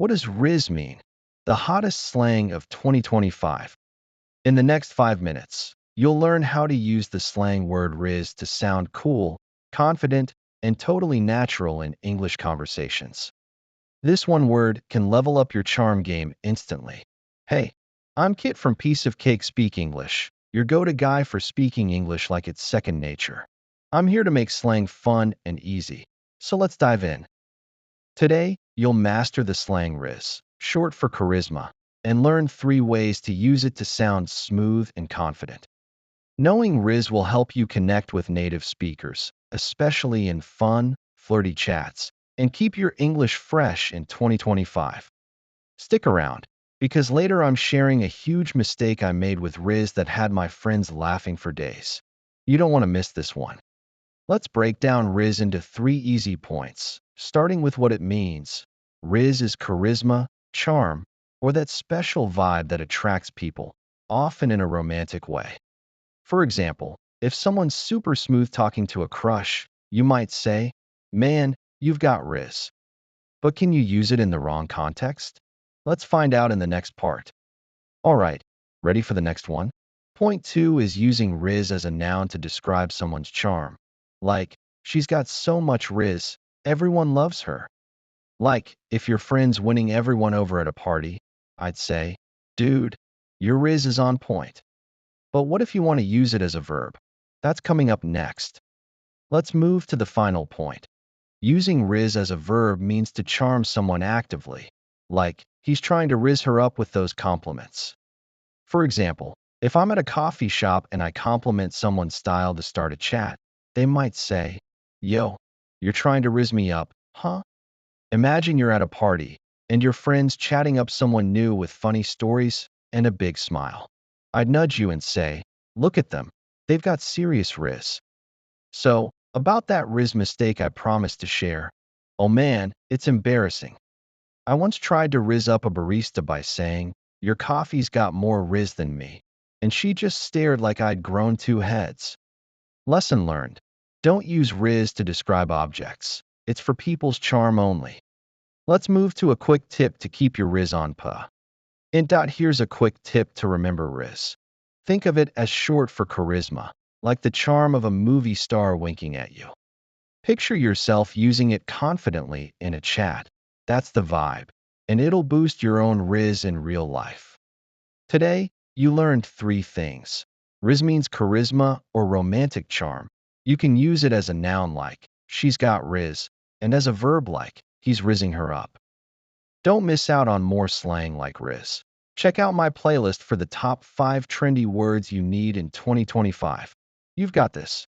What does Rizz mean? The hottest slang of 2025. In the next 5 minutes, you'll learn how to use the slang word Rizz to sound cool, confident, and totally natural in English conversations. This one word can level up your charm game instantly. Hey, I'm Kit from Piece of Cake Speak English, your go-to guy for speaking English like it's second nature. I'm here to make slang fun and easy. So let's dive in. Today, you'll master the slang Rizz, short for charisma, and learn 3 ways to use it to sound smooth and confident. Knowing Rizz will help you connect with native speakers, especially in fun, flirty chats, and keep your English fresh in 2025. Stick around, because later I'm sharing a huge mistake I made with Rizz that had my friends laughing for days. You don't want to miss this one. Let's break down Rizz into 3 easy points, starting with what it means. Rizz is charisma, charm, or that special vibe that attracts people, often in a romantic way. For example, if someone's super smooth talking to a crush, you might say, "Man, you've got Rizz." But can you use it in the wrong context? Let's find out in the next part. Alright, ready for the next one? Point 2 is using Rizz as a noun to describe someone's charm. Like, she's got so much Rizz, everyone loves her. Like, if your friend's winning everyone over at a party, I'd say, "Dude, your Rizz is on point." But what if you want to use it as a verb? That's coming up next. Let's move to the final point. Using Rizz as a verb means to charm someone actively. Like, he's trying to Rizz her up with those compliments. For example, if I'm at a coffee shop and I compliment someone's style to start a chat, they might say, "Yo, you're trying to Rizz me up, huh?" Imagine you're at a party, and your friend's chatting up someone new with funny stories and a big smile. I'd nudge you and say, "Look at them. They've got serious Rizz." So, about that Rizz mistake I promised to share. Oh man, it's embarrassing. I once tried to Rizz up a barista by saying, "Your coffee's got more Rizz than me." And she just stared like I'd grown 2 heads. Lesson learned. Don't use Rizz to describe objects. It's for people's charm only. Let's move to a quick tip to keep your Rizz on pa. Here's a quick tip to remember Rizz. Think of it as short for charisma, like the charm of a movie star winking at you. Picture yourself using it confidently in a chat. That's the vibe, and it'll boost your own Rizz in real life. Today, you learned 3 things. Rizz means charisma or romantic charm. You can use it as a noun like, "She's got Rizz," and as a verb like, "He's rizzing her up." Don't miss out on more slang like Rizz. Check out my playlist for the top 5 trendy words you need in 2025. You've got this.